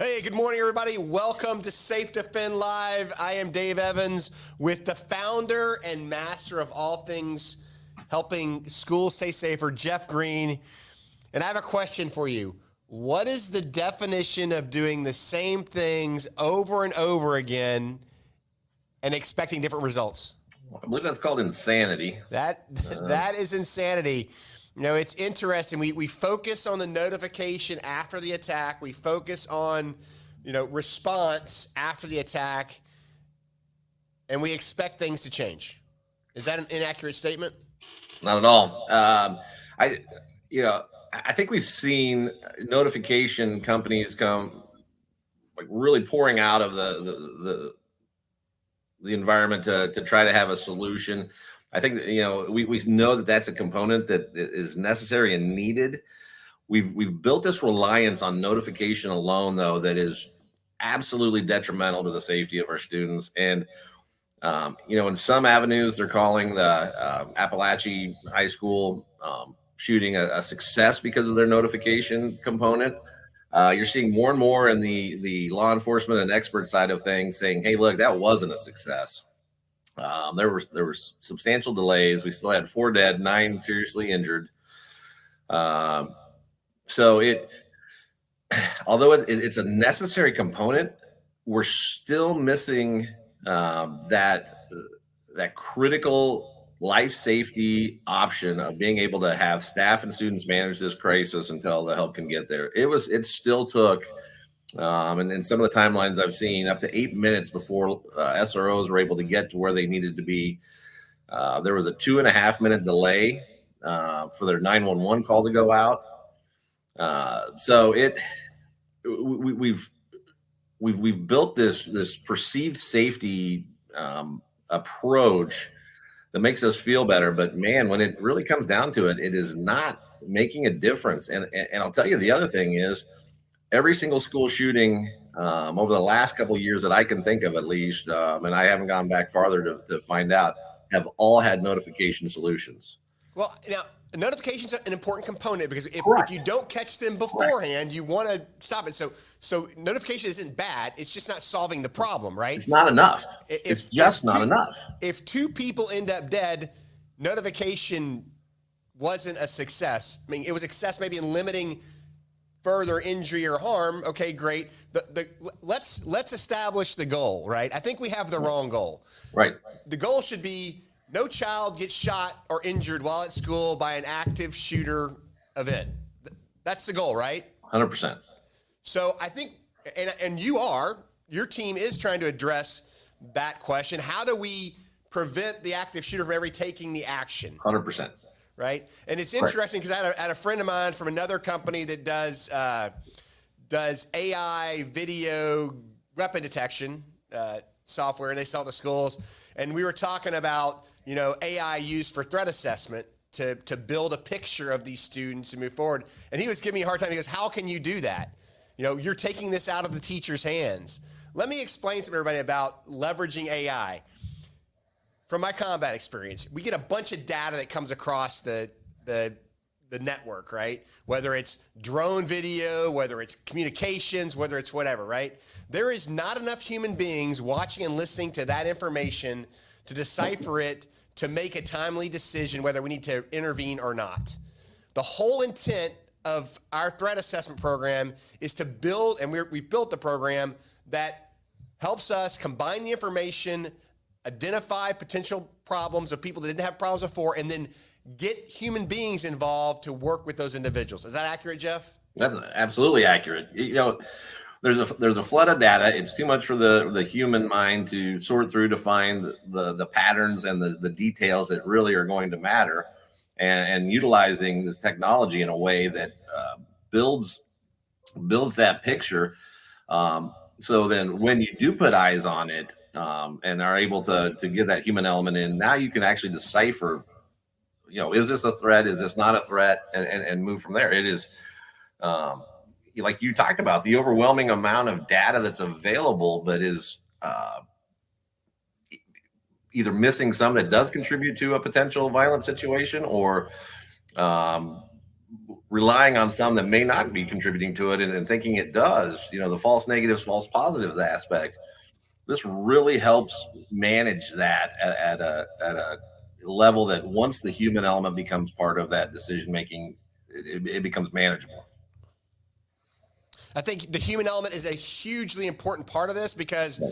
Hey, good morning, everybody. Welcome to SafeDefend Live. I am Dave Evans with the founder and master of all things helping schools stay safer, Jeff Green. And I have a question for you. What is the definition of doing the same things over and over again and expecting different results? I believe that's called insanity. That is insanity. You know, it's interesting. We focus on the notification after the attack. We focus on, response after the attack, and we expect things to change. Is that an inaccurate statement? Not at all. I think we've seen notification companies come like really pouring out of the environment to try to have a solution. I think that, we know that that's a component that is necessary and needed. We've built this reliance on notification alone, though, that is absolutely detrimental to the safety of our students. And in some avenues, they're calling the Appalachia High School shooting a success because of their notification component. You're seeing more and more in the law enforcement and expert side of things saying, "Hey, look, that wasn't a success." There were substantial delays. We still had 4 dead, 9 seriously injured. Although it's a necessary component, we're still missing that critical life safety option of being able to have staff and students manage this crisis until the help can get there. It still took. And some of the timelines I've seen up to 8 minutes before SROs were able to get to where they needed to be. There was a 2.5-minute delay for their 911 call to go out. We've built this perceived safety approach that makes us feel better. But man, when it really comes down to it, it is not making a difference. And I'll tell you, the other thing is, every single school shooting over the last couple of years that I can think of, at least, and I haven't gone back farther to find out, have all had notification solutions. Well, now, notifications are an important component because if you don't catch them beforehand, you want to stop it. So notification isn't bad. It's just not solving the problem, right? It's not enough. It's just not enough. If 2 people end up dead, notification wasn't a success. I mean, it was a success maybe in limiting further injury or harm. Okay, great. Let's establish the goal, right? I think we have the wrong goal. Right. The goal should be no child gets shot or injured while at school by an active shooter event. That's the goal, right? 100%. So I think, and your team is trying to address that question. How do we prevent the active shooter from ever taking the action? 100%. Right. And it's interesting because I had a friend of mine from another company that does AI video weapon detection software, and they sell it to schools. And we were talking about, AI used for threat assessment to build a picture of these students and move forward. And he was giving me a hard time. He goes, "How can you do that? You're taking this out of the teacher's hands." Let me explain to everybody about leveraging AI. From my combat experience, we get a bunch of data that comes across the network, right? Whether it's drone video, whether it's communications, whether it's whatever, right? There is not enough human beings watching and listening to that information to decipher it, to make a timely decision whether we need to intervene or not. The whole intent of our threat assessment program is to build, and we've built the program that helps us combine the information, identify potential problems of people that didn't have problems before, and then get human beings involved to work with those individuals. Is that accurate, Jeff? That's absolutely accurate. There's a flood of data. It's too much for the human mind to sort through to find the patterns and the details that really are going to matter, and utilizing the technology in a way that builds that picture. So then when you do put eyes on it, and are able to get that human element in, now you can actually decipher, is this a threat? Is this not a threat? And move from there. It is, like you talked about, the overwhelming amount of data that's available, but is either missing some that does contribute to a potential violent situation, or relying on some that may not be contributing to it and thinking it does, the false negatives, false positives aspect. This really helps manage that at a level that once the human element becomes part of that decision making, it becomes manageable. I think the human element is a hugely important part of this because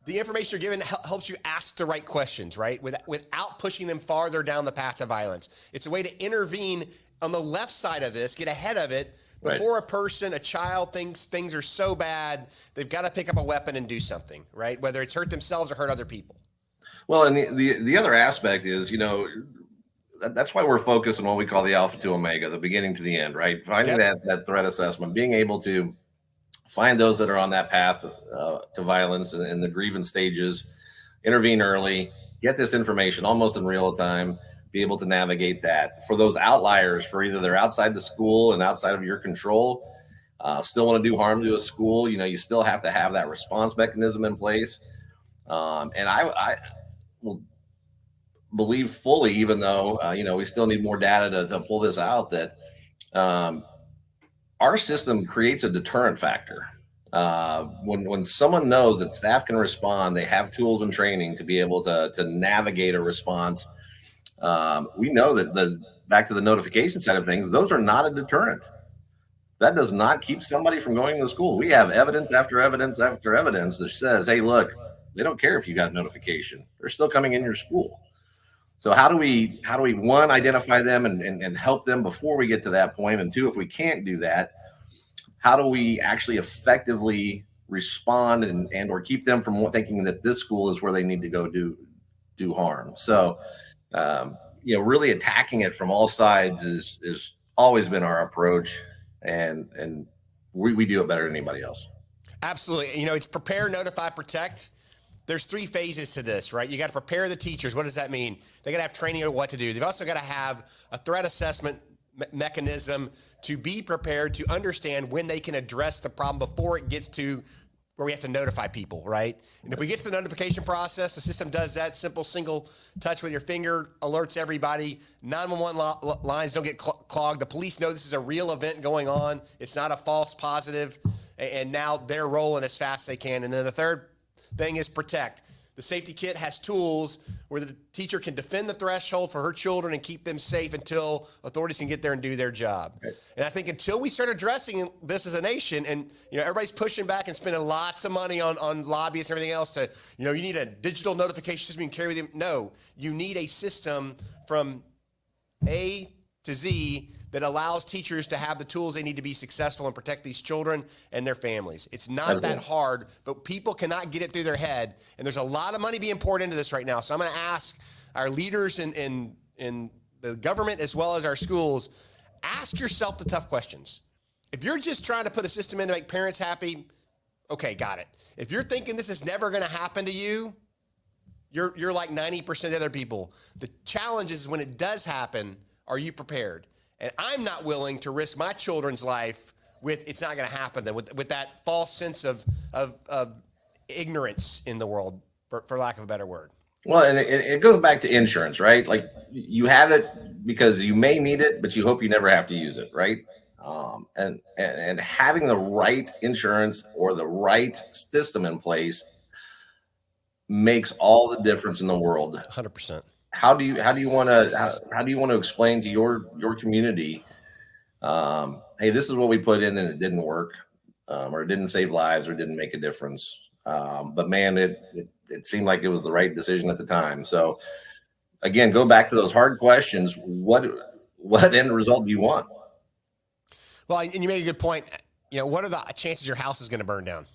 the information you're given helps you ask the right questions, right? Without pushing them farther down the path to violence. It's a way to intervene on the left side of this, get ahead of it before a child thinks things are so bad, they've got to pick up a weapon and do something, right? Whether it's hurt themselves or hurt other people. Well, and the other aspect is, that's why we're focused on what we call the alpha to omega, the beginning to the end, right? Finding that threat assessment, being able to find those that are on that path to violence and the grievance stages, intervene early, get this information almost in real time, be able to navigate that. For those outliers, for either they're outside the school and outside of your control, still want to do harm to a school, you still have to have that response mechanism in place. And I will believe fully, even though, we still need more data to pull this out, that our system creates a deterrent factor. When someone knows that staff can respond, they have tools and training to be able to navigate a response. We know that back to the notification side of things, those are not a deterrent. That does not keep somebody from going to school. We have evidence after evidence after evidence that says, hey, look, they don't care if you got a notification. They're still coming in your school. So how do we one, identify them and help them before we get to that point? And two, if we can't do that, how do we actually effectively respond and or keep them from thinking that this school is where they need to go do harm? So, really attacking it from all sides is always been our approach, and we do it better than anybody else. Absolutely. It's prepare, notify, protect. There's 3 phases to this, right? You got to prepare the teachers. What does that mean? They got to have training on what to do. They've also got to have a threat assessment mechanism to be prepared to understand when they can address the problem before it gets to where we have to notify people, right? And if we get to the notification process, the system does that. Simple single touch with your finger alerts everybody. 911 lines don't get clogged. The police know this is a real event going on. It's not a false positive. And now they're rolling as fast as they can. And then the third thing is protect. The safety kit has tools where the teacher can defend the threshold for her children and keep them safe until authorities can get there and do their job. Okay. And I think until we start addressing this as a nation, and everybody's pushing back and spending lots of money on lobbyists and everything else to, you need a digital notification system you can carry with you. No, you need a system from A to Z that allows teachers to have the tools they need to be successful and protect these children and their families. It's not that hard, but people cannot get it through their head. And there's a lot of money being poured into this right now. So I'm going to ask our leaders in the government as well as our schools, ask yourself the tough questions. If you're just trying to put a system in to make parents happy, okay, got it. If you're thinking this is never going to happen to you, you're like 90% of other people. The challenge is when it does happen, are you prepared? And I'm not willing to risk my children's life with it's not going to happen, with that false sense of ignorance in the world, for lack of a better word. Well, and it goes back to insurance, right? Like you have it because you may need it, but you hope you never have to use it, right? And having the right insurance or the right system in place makes all the difference in the world. 100%. How do you want to explain to your community, hey, this is what we put in and it didn't work, or it didn't save lives, or it didn't make a difference, but man, it seemed like it was the right decision at the time. So again, go back to those hard questions. What end result do you want? Well, and you made a good point. What are the chances your house is going to burn down?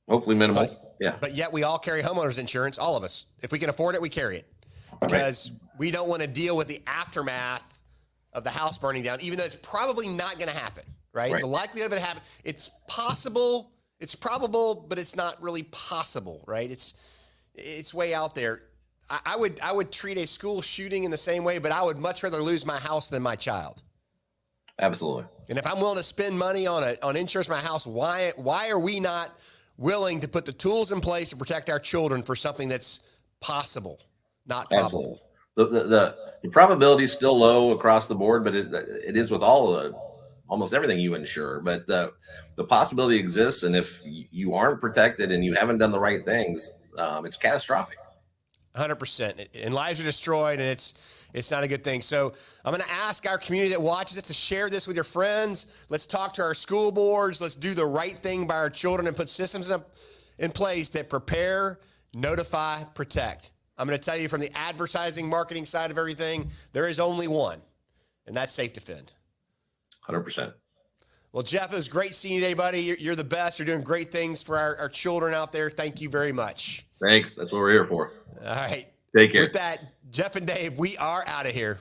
Hopefully minimal. Yeah. But yet we all carry homeowners insurance, all of us. If we can afford it, we carry it because we don't want to deal with the aftermath of the house burning down, even though it's probably not going to happen, right? The likelihood of it happening, it's possible, it's probable, but it's not really possible, right? It's way out there. I would treat a school shooting in the same way, but I would much rather lose my house than my child. Absolutely. And if I'm willing to spend money on insurance for my house, why are we not willing to put the tools in place to protect our children for something that's possible, not probable? Absolutely. the probability is still low across the board, but it is with almost everything you insure. But the possibility exists, and if you aren't protected and you haven't done the right things, it's catastrophic. 100%. And lives are destroyed, and it's not a good thing. So I'm going to ask our community that watches us to share this with your friends. Let's talk to our school boards. Let's do the right thing by our children and put systems in place that prepare, notify, protect. I'm going to tell you from the advertising, marketing side of everything, there is only one, and that's SafeDefend. 100%. Well, Jeff, it was great seeing you today, buddy. You're the best. You're doing great things for our children out there. Thank you very much. Thanks. That's what we're here for. All right. Take care. With that, Jeff and Dave, we are out of here.